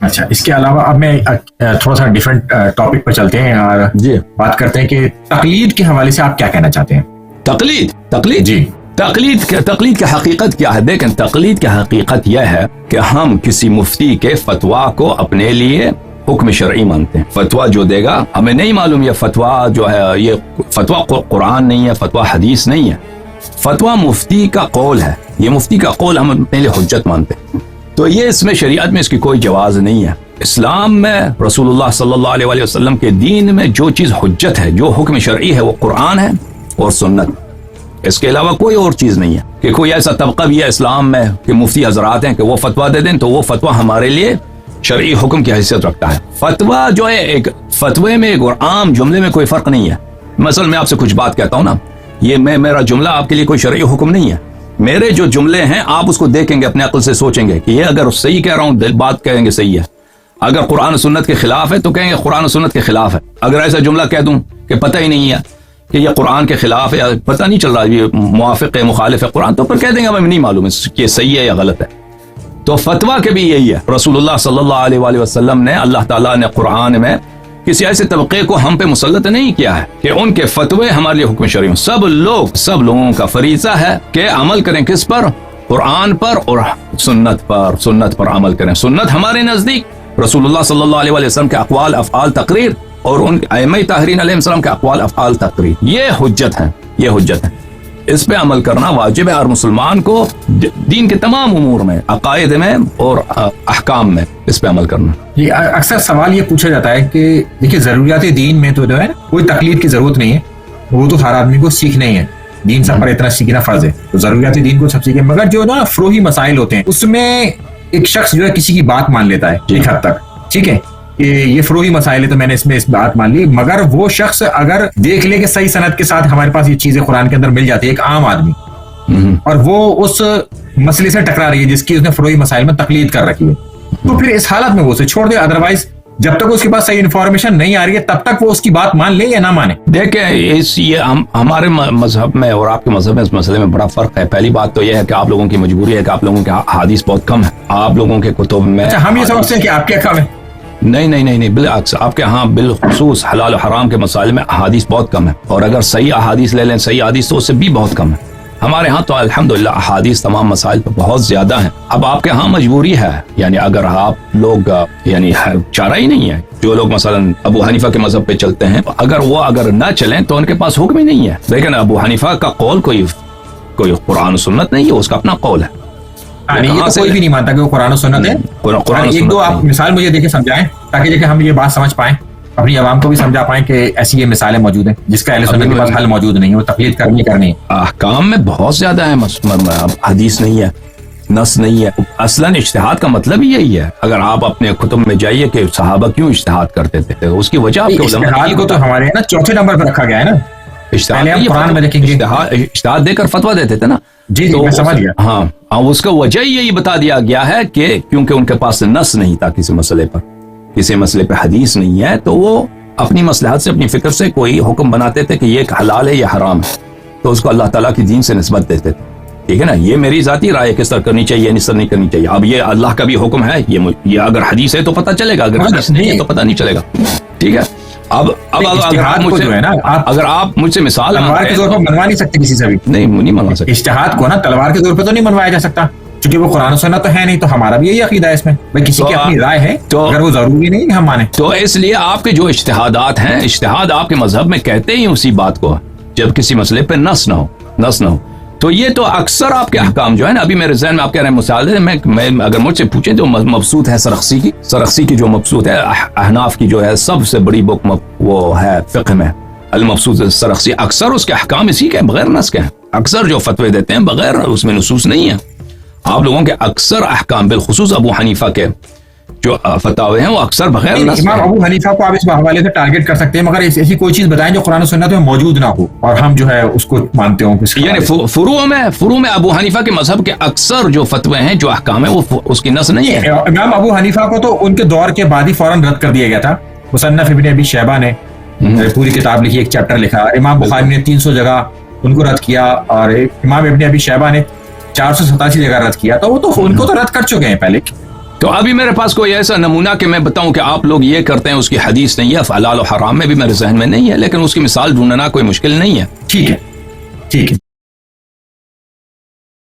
اچھا، اس کے علاوہ اب میں تھوڑا سا ڈیفرنٹ ٹاپک پر چلتے ہیں اور جی بات کرتے ہیں کہ تقلید کے حوالے سے آپ کیا کہنا چاہتے ہیں؟ تقلید جی، تقلید کی حقیقت کیا ہے؟ دیکھیں، تقلید کی حقیقت یہ ہے کہ ہم کسی مفتی کے فتویٰ کو اپنے لیے حکم شرعی مانتے ہیں. فتویٰ جو دے گا ہمیں نہیں معلوم یہ فتویٰ جو ہے یہ فتویٰ قرآن نہیں ہے، فتویٰ حدیث نہیں ہے، فتویٰ مفتی کا قول ہے. یہ مفتی کا قول ہم اپنے لیے حجت مانتے ہیں. تو یہ اس میں شریعت میں اس کی کوئی جواز نہیں ہے. اسلام میں رسول اللہ صلی اللہ علیہ وسلم کے دین میں جو چیز حجت ہے، جو حکم شرعی ہے، وہ قرآن ہے اور سنت. اس کے علاوہ کوئی اور چیز نہیں ہے کہ کوئی ایسا طبقہ بھی ہے اسلام میں کہ مفتی حضرات ہیں کہ وہ فتویٰ دے دیں تو وہ فتویٰ ہمارے لیے شرعی حکم کی حیثیت رکھتا ہے. فتویٰ جو ہے ایک فتوے میں ایک اور عام جملے میں کوئی فرق نہیں ہے. مثلا میں آپ سے کچھ بات کہتا ہوں نا، یہ میرا جملہ آپ کے لیے کوئی شرعی حکم نہیں ہے. میرے جو جملے ہیں آپ اس کو دیکھیں گے، اپنے عقل سے سوچیں گے کہ یہ اگر صحیح کہہ رہا ہوں بات کہیں گے صحیح ہے، اگر قرآن و سنت کے خلاف ہے تو کہیں گے قرآن و سنت کے خلاف ہے. اگر ایسا جملہ کہہ دوں کہ پتہ ہی نہیں ہے کہ یہ قرآن کے خلاف ہے، پتہ نہیں چل رہا یہ موافق ہے مخالف ہے قرآن، تو پھر کہہ دیں گے ہمیں نہیں معلوم ہے کہ یہ صحیح ہے یا غلط ہے. تو فتویٰ کے بھی یہی ہے. رسول اللہ صلی اللہ علیہ وآلہ وسلم نے، اللہ تعالیٰ نے قرآن میں کسی ایسے طبقے کو ہم پہ مسلط نہیں کیا ہے کہ ان کے فتوے ہمارے لیے حکم شرعی ہوں. سب لوگوں کا فریضہ ہے کہ عمل کریں کس پر؟ قرآن پر اور سنت پر عمل کریں. سنت ہمارے نزدیک رسول اللہ صلی اللہ علیہ وآلہ وسلم کے اقوال افعال تقریر اور ان ائمہ طاہرین علیہ السلام کے اقوال افعال تقریر، یہ حجت ہے. اس پہ عمل کرنا واجب ہے ہر مسلمان کو، دین کے تمام امور میں، عقائد میں اور احکام میں اس پہ عمل کرنا. یہ اکثر سوال یہ پوچھا جاتا ہے کہ دیکھیے ضروریات دین میں تو جو ہے کوئی تقلید کی ضرورت نہیں ہے، وہ تو ہر آدمی کو سیکھنا ہی ہے، دین سب پر اتنا سیکھنا فرض ہے، تو ضروریات دین کو سب سیکھیں. مگر جو نا فروعی مسائل ہوتے ہیں اس میں ایک شخص جو ہے کسی کی بات مان لیتا ہے ایک حد تک، ٹھیک ہے کہ یہ فروعی مسائل ہے تو میں نے اس بات مان لی. مگر وہ شخص اگر دیکھ لے کہ صحیح سند کے ساتھ ہمارے پاس یہ چیزیں قرآن کے اندر مل جاتی ہے، ایک عام آدمی، اور وہ اس مسئلے سے ٹکرا رہی ہے جس کی اس نے فروعی مسائل میں تقلید کر رکھی ہے، تو پھر اس حالت میں وہ اسے چھوڑ دے. ادروائز جب تک اس کے پاس صحیح انفارمیشن نہیں آ رہی ہے تب تک وہ اس کی بات مان لے یا نہ مانے. دیکھیں ہمارے مذہب میں اور آپ کے مذہب میں اس مسئلے میں بڑا فرق ہے. پہلی بات تو یہ ہے کہ آپ لوگوں کی مجبوری ہے کہ آپ لوگوں کے احادیث بہت کم ہے. آپ لوگوں کے کتب میں ہم یہ سمجھتے ہیں کہ آپ کیا کام ہے. نہیں بالعکس، آپ کے ہاں بالخصوص حلال و حرام کے مسائل میں احادیث بہت کم ہے، اور اگر صحیح احادیث لے لیں صحیح احادیث تو اس سے بھی بہت کم ہے. ہمارے ہاں تو الحمدللہ احادیث تمام مسائل پہ بہت زیادہ ہیں. اب آپ کے ہاں مجبوری ہے، یعنی اگر آپ لوگ یعنی چارہ ہی نہیں ہے، جو لوگ مثلا ابو حنیفہ کے مذہب پہ چلتے ہیں اگر نہ چلیں تو ان کے پاس حکم ہی نہیں ہے. لیکن ابو حنیفہ کا قول کوئی قرآن و سنت نہیں ہے، اس کا اپنا قول ہے. کوئی بھی نہیں مانتا کہ وہ قرآن و سنت ہے. ایک دو آپ مثال مجھے دے کے سمجھائیں تاکہ ہم یہ بات سمجھ پائیں، اپنی عوام کو بھی سمجھا پائیں کہ ایسی یہ مثالیں موجود ہیں جس کا اہل سنت کے پاس حل موجود نہیں ہے، وہ تقلید کرنی ہے. احکام میں بہت زیادہ ہے، حدیث نہیں ہے، نص نہیں ہے. اصلاً اجتہاد کا مطلب ہی یہی ہے. اگر آپ اپنے کتب میں جائیے کہ صحابہ کیوں اجتہاد کرتے تھے، اس کی وجہ اجتہاد کو تو ہمارے نا چوتھے نمبر پر رکھا گیا ہے نا. قرآن میں دیکھیں گے اجتہاد دے کر فتویٰ دیتے تھے نا. جی میں سمجھ گیا. ہاں اس کا وجہ یہی بتا دیا گیا ہے کہ کیونکہ ان کے پاس نص نہیں تھا کسی مسئلے پہ حدیث نہیں ہے، تو وہ اپنی مصلحت سے اپنی فکر سے کوئی حکم بناتے تھے کہ یہ حلال ہے یا حرام ہے، تو اس کو اللہ تعالیٰ کی دین سے نسبت دیتے تھے. ٹھیک ہے نا، یہ میری ذاتی رائے کس طرح کرنی چاہیے کس طرح نہیں کرنی چاہیے. اب یہ اللہ کا بھی حکم ہے، یہ اگر حدیث ہے تو پتہ چلے گا، اگر حدیث نہیں ہے تو پتہ نہیں چلے گا. ٹھیک ہے. اب اگر آپ مجھ سے مثال تلوار کے زور پر منوا نہیں سکتے کسی سے بھی، نہیں منوا سکتے. اجتہاد کو نا تلوار کے زور پہ تو نہیں منوایا جا سکتا کیونکہ وہ قرآن و سنت تو ہے نہیں. تو ہمارا بھی یہی عقیدہ ہے اس میں، بھائی کسی کی اپنی رائے ہے تو اگر وہ ضروری نہیں ہم مانیں. تو اس لیے آپ کے جو اجتہادات ہیں، اجتہاد آپ کے مذہب میں کہتے ہی اسی بات کو، جب کسی مسئلے پہ نص نہ ہو. تو یہ تو اکثر آپ کے احکام جو ہے نا، ابھی میرے ذہن میں آپ کہہ رہے ہیں مثال ہے، میں اگر مجھ سے پوچھیں تو مبسوط ہے سرخسی کی جو مبسوط ہے احناف کی جو ہے سب سے بڑی بک وہ ہے فقہ میں المبسوط سرخسی. اکثر اس کے احکام اسی کے بغیر نص کے ہیں. اکثر جو فتوے دیتے ہیں بغیر اس میں نصوص نہیں ہیں. آپ لوگوں کے اکثر احکام بالخصوص ابو حنیفہ کے جو فتاوے ہیں وہ اکثر بغیر نص. امام ابو حنیفہ کو آپ اس حوالے سے ٹارگٹ کر سکتے ہیں، مگر ایسی کوئی چیز بتائیں جو قرآن و سنت میں موجود نہ ہو اور ہم جو ہے اس کو مانتے ہوں. یعنی فروع میں ابو حنیفہ کے مذہب کے اکثر جو فتوے ہیں، جو احکام ہیں، وہ اس کی نص نہیں ہے. امام ابو حنیفہ کو تو ان کے دور کے بعد ہی فوراً رد کر دیا گیا تھا. مصنف ابن ابی شیبہ نے پوری کتاب لکھی، ایک چیپٹر لکھا. امام بخاری نے 300 جگہ ان کو رد کیا، اور امام ابن ابی شیبہ نے 487 جگہ رد کیا. تو وہ تو ان کو تو رد کر چکے ہیں پہلے. تو ابھی میرے پاس کوئی ایسا نمونہ کہ میں بتاؤں کہ آپ لوگ یہ کرتے ہیں اس کی حدیث نہیں ہے، حلال و حرام میں بھی میرے ذہن میں نہیں ہے، لیکن اس کی مثال ڈھونڈنا کوئی مشکل نہیں ہے. ٹھیک ہے ٹھیک ہے.